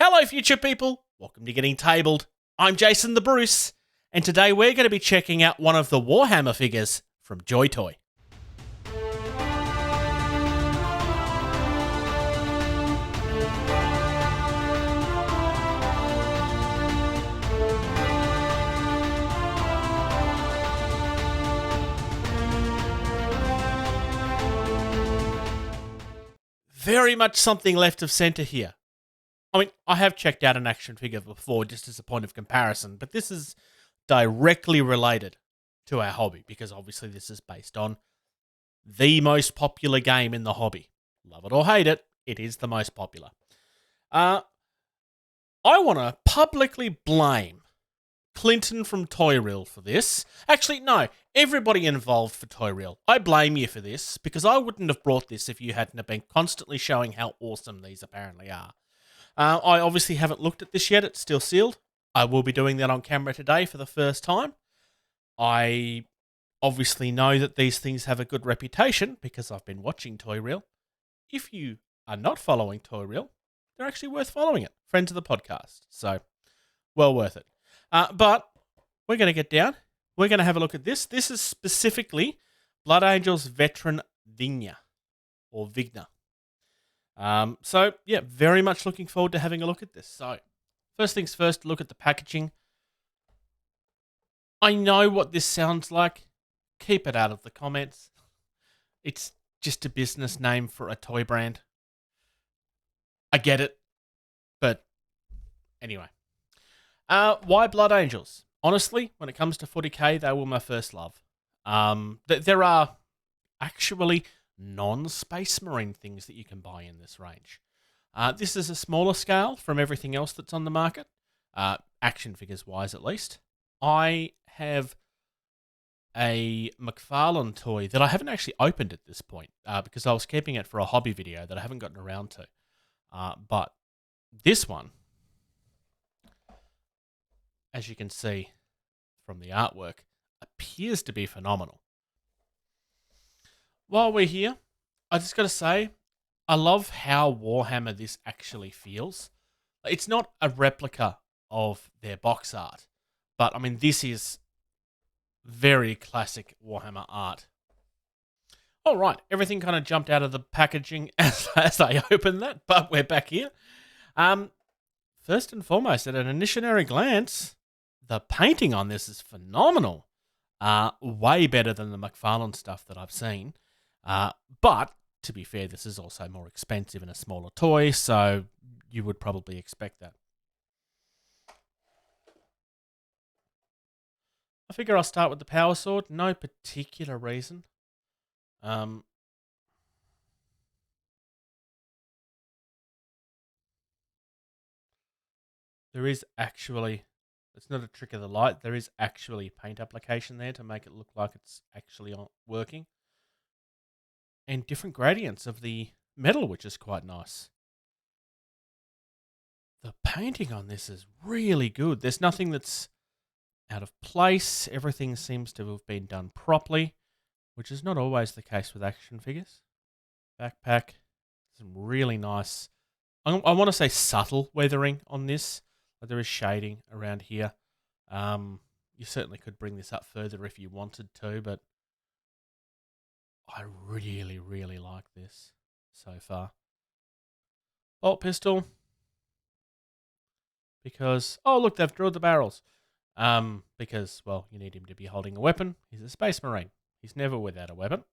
Hello, future people. Welcome to Getting Tabled. I'm Jason the Bruce, and today we're going to be checking out one of the Warhammer figures from JoyToy. Very much something left of centre here. I mean, I have checked out an action figure before just as a point of comparison, but this is directly related to our hobby because obviously this is based on the most popular game in the hobby. Love it or hate it, it is the most popular. I want to publicly blame Clinton from Toy Reel for this. Actually, no, everybody involved for Toy Reel. I blame you for this because I wouldn't have brought this if you hadn't have been constantly showing how awesome these apparently are. I obviously haven't looked at this yet. It's still sealed. I will be doing that on camera today for the first time. I obviously know that these things have a good reputation because I've been watching Toy Reel. If you are not following Toy Reel, they're actually worth following it. Friends of the podcast. So, well worth it. But we're going to get down. We're going to have a look at this. This is specifically Blood Angels Veteran Vigna, or Vigna. So, yeah, very much looking forward to having a look at this. So, first things first, look at the packaging. I know what this sounds like. Keep it out of the comments. It's just a business name for a toy brand. I get it. But, anyway. Why Blood Angels? Honestly, when it comes to 40k, they were my first love. There are actually non-Space Marine things that you can buy in this range. This is a smaller scale from everything else that's on the market, action figures wise at least. I have a McFarlane toy that I haven't actually opened at this point because I was keeping it for a hobby video that I haven't gotten around to. But this one, as you can see from the artwork, appears to be phenomenal. While we're here, I just got to say, I love how Warhammer this actually feels. It's not a replica of their box art, but I mean, this is very classic Warhammer art. All right, everything kind of jumped out of the packaging as I opened that, but we're back here. First and foremost, at an initiatory glance, the painting on this is phenomenal. Way better than the McFarlane stuff that I've seen. But, to be fair, this is also more expensive and a smaller toy, so you would probably expect that. I figure I'll start with the power sword. No particular reason. There is actually, it's not a trick of the light, there is actually paint application there to make it look like it's actually working. And different gradients of the metal, which is quite nice. The painting on this is really good. There's nothing that's out of place. Everything seems to have been done properly, which is not always the case with action figures. Backpack, some really nice, I want to say subtle weathering on this. There is shading around here. You certainly could bring this up further if you wanted to, but I really, really like this so far. Bolt pistol. Because, oh look, they've drilled the barrels. Because, well, you need him to be holding a weapon. He's a Space Marine. He's never without a weapon.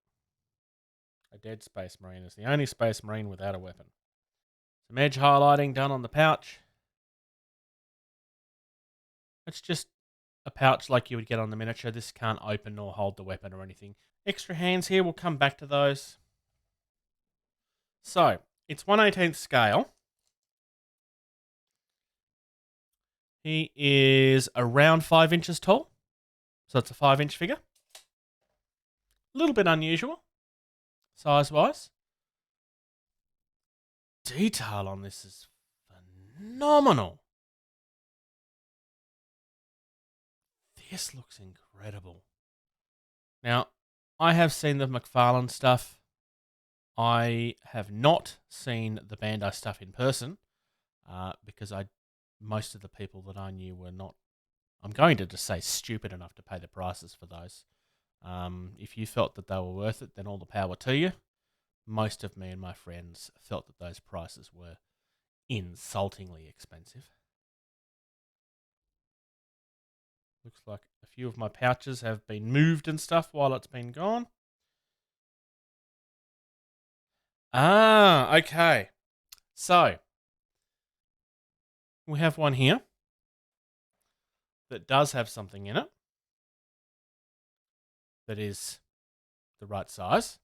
A dead Space Marine is the only Space Marine without a weapon. Some edge highlighting done on the pouch. It's just a pouch like you would get on the miniature. This can't open or hold the weapon or anything. Extra hands here, we'll come back to those. So, it's 1/18th scale. He is around 5 inches tall. So it's a 5-inch figure. A little bit unusual, size-wise. Detail on this is phenomenal. This looks incredible. Now, I have seen the McFarlane stuff. I have not seen the Bandai stuff in person. because most of the people that I knew were not, I'm going to just say stupid enough to pay the prices for those. If you felt that they were worth it, then all the power to you. Most of me and my friends felt that those prices were insultingly expensive. Looks like a few of my pouches have been moved and stuff while it's been gone. Ah, okay. So, we have one here that does have something in it that is the right size.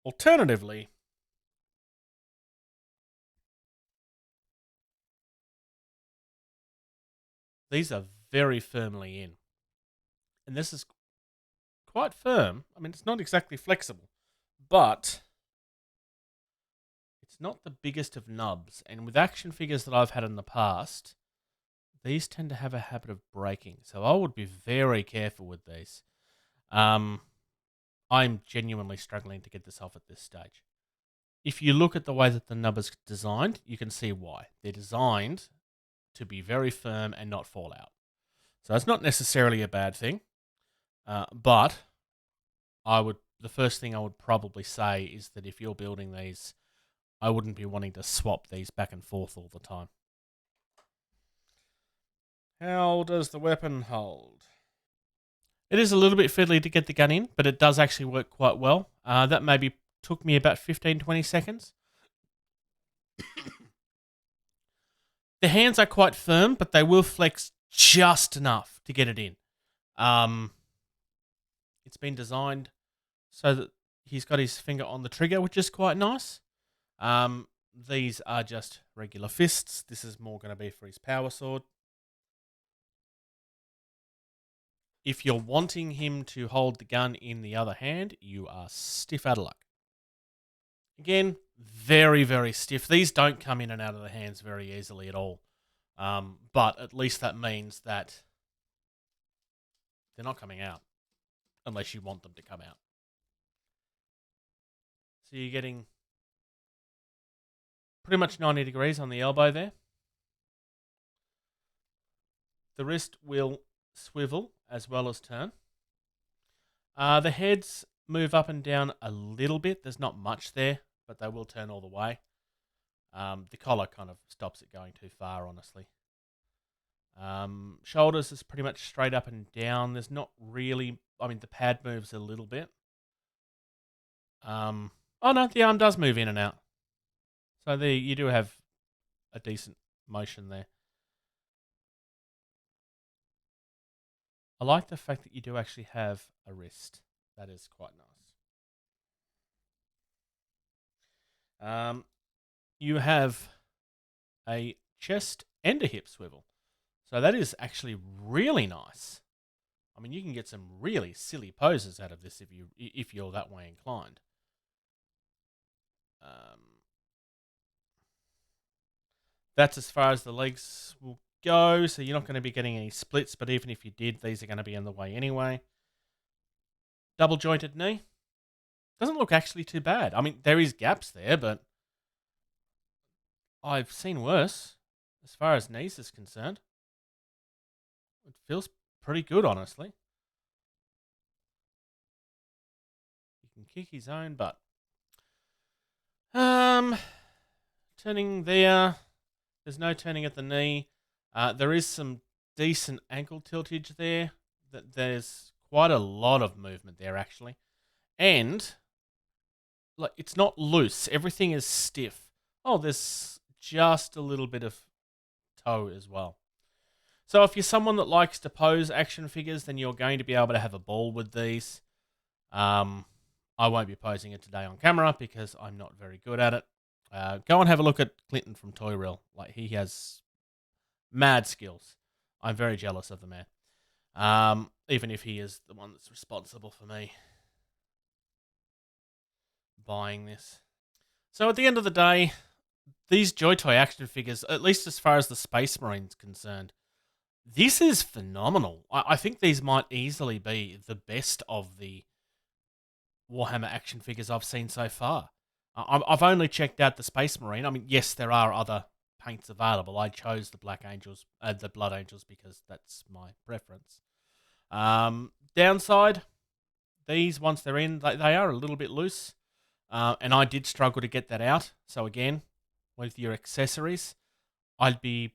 Alternatively, these are very firmly in. And this is quite firm. I mean, it's not exactly flexible, but it's not the biggest of nubs. And with action figures that I've had in the past, these tend to have a habit of breaking. So I would be very careful with these. I'm genuinely struggling to get this off at this stage. If you look at the way that the nub is designed, you can see why. They're designed to be very firm and not fall out. So it's not necessarily a bad thing, but the first thing I would probably say is that if you're building these, I wouldn't be wanting to swap these back and forth all the time. How does the weapon hold? It is a little bit fiddly to get the gun in, but it does actually work quite well. That maybe took me about 15-20 seconds. The hands are quite firm, but they will flex just enough to get it in. It's been designed so that he's got his finger on the trigger, which is quite nice. These are just regular fists. This is more going to be for his power sword. If you're wanting him to hold the gun in the other hand, you are stiff out of luck. Again, very, very stiff. These don't come in and out of the hands very easily at all. But at least that means that they're not coming out unless you want them to come out. So you're getting pretty much 90 degrees on the elbow there. The wrist will swivel as well as turn. The heads move up and down a little bit. There's not much there, but they will turn all the way. The collar kind of stops it going too far, honestly. Shoulders is pretty much straight up and down. There's not really... I mean, the pad moves a little bit. Oh no, the arm does move in and out. So you do have a decent motion there. I like the fact that you do actually have a wrist. That is quite nice. You have a chest and a hip swivel. So that is actually really nice. I mean, you can get some really silly poses out of this if you're that way inclined. That's as far as the legs will go, so you're not going to be getting any splits, but even if you did, these are going to be in the way anyway. Double jointed knee. Doesn't look actually too bad. I mean, there is gaps there, but I've seen worse as far as knees is concerned. It feels pretty good, honestly. He can kick his own butt. Turning there. There's no turning at the knee. There is some decent ankle tiltage there. There's quite a lot of movement there, actually. And like it's not loose. Everything is stiff. Oh, there's just a little bit of toe as well. So if you're someone that likes to pose action figures, then you're going to be able to have a ball with these. I won't be posing it today on camera because I'm not very good at it. Go and have a look at Clinton from Toy Reel. Like, he has mad skills. I'm very jealous of the man. Even if he is the one that's responsible for me buying this. So at the end of the day, these JoyToy action figures, at least as far as the Space Marine's concerned, this is phenomenal. I think these might easily be the best of the Warhammer action figures I've seen so far. I've only checked out the Space Marine. I mean, yes, there are other paints available. I chose the the Blood Angels because that's my preference. Downside, these, once they're in, they are a little bit loose. And I did struggle to get that out. So again, with your accessories, I'd be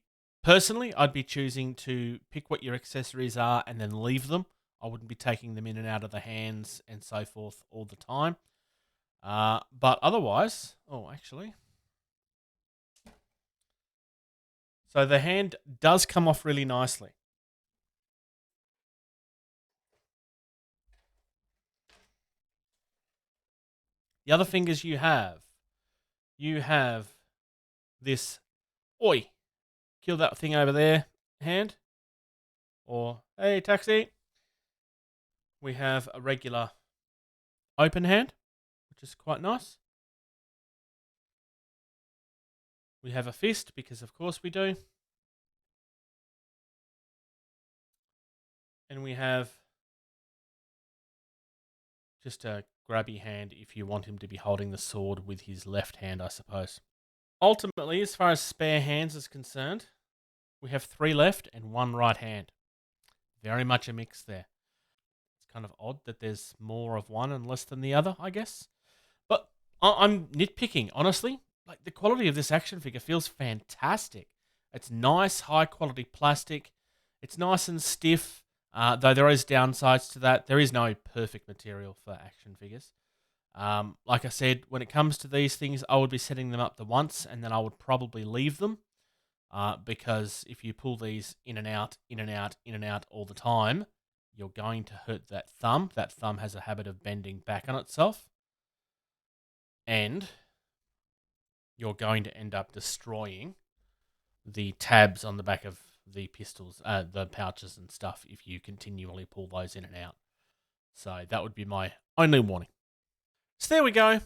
choosing to pick what your accessories are and then leave them. I wouldn't be taking them in and out of the hands and so forth all the time. But otherwise, actually. So the hand does come off really nicely. The other fingers you have this, oi, kill that thing over there hand. Or, hey, taxi. We have a regular open hand, which is quite nice. We have a fist, because of course we do. And we have just a grabby hand if you want him to be holding the sword with his left hand, I suppose. Ultimately, as far as spare hands is concerned, we have 3 left and 1 right hand. Very much a mix there. It's kind of odd that there's more of one and less than the other, I guess. But I'm nitpicking, honestly. Like, the quality of this action figure feels fantastic. It's nice, high quality plastic. It's nice and stiff, though there is downsides to that. There is no perfect material for action figures. Like I said, when it comes to these things, I would be setting them up the once, and then I would probably leave them. Because if you pull these in and out, in and out, in and out all the time, you're going to hurt that thumb. That thumb has a habit of bending back on itself. And you're going to end up destroying the tabs on the back of the pistols, the pouches and stuff, if you continually pull those in and out. So that would be my only warning. So there we go.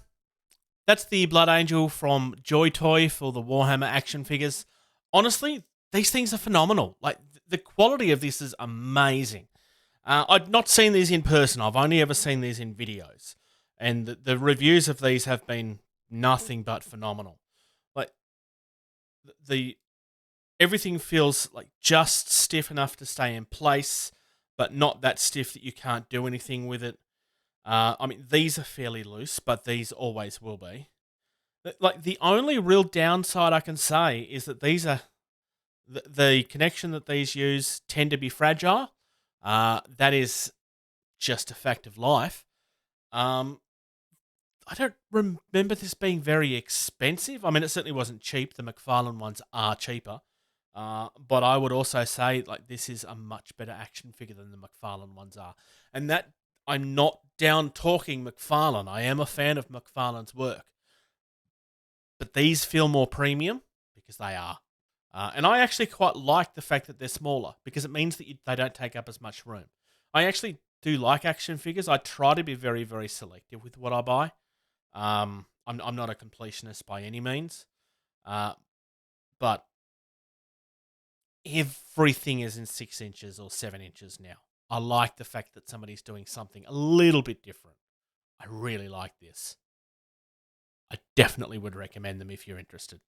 That's the Blood Angel from JoyToy for the Warhammer action figures. Honestly, these things are phenomenal. Like, the quality of this is amazing. I've not seen these in person. I've only ever seen these in videos. And the reviews of these have been nothing but phenomenal. Like, everything feels like just stiff enough to stay in place, but not that stiff that you can't do anything with it. I mean, these are fairly loose, but these always will be. Like, the only real downside I can say is that these are the connection that these use tend to be fragile. That is just a fact of life. I don't remember this being very expensive. I mean, it certainly wasn't cheap. The McFarlane ones are cheaper. But I would also say, like, this is a much better action figure than the McFarlane ones are. And that, I'm not down talking McFarlane. I am a fan of McFarlane's work. But these feel more premium because they are. And I actually quite like the fact that they're smaller because it means that they don't take up as much room. I actually do like action figures. I try to be very, very selective with what I buy. I'm not a completionist by any means. But everything is in 6 inches or 7 inches now. I like the fact that somebody's doing something a little bit different. I really like this. I definitely would recommend them if you're interested.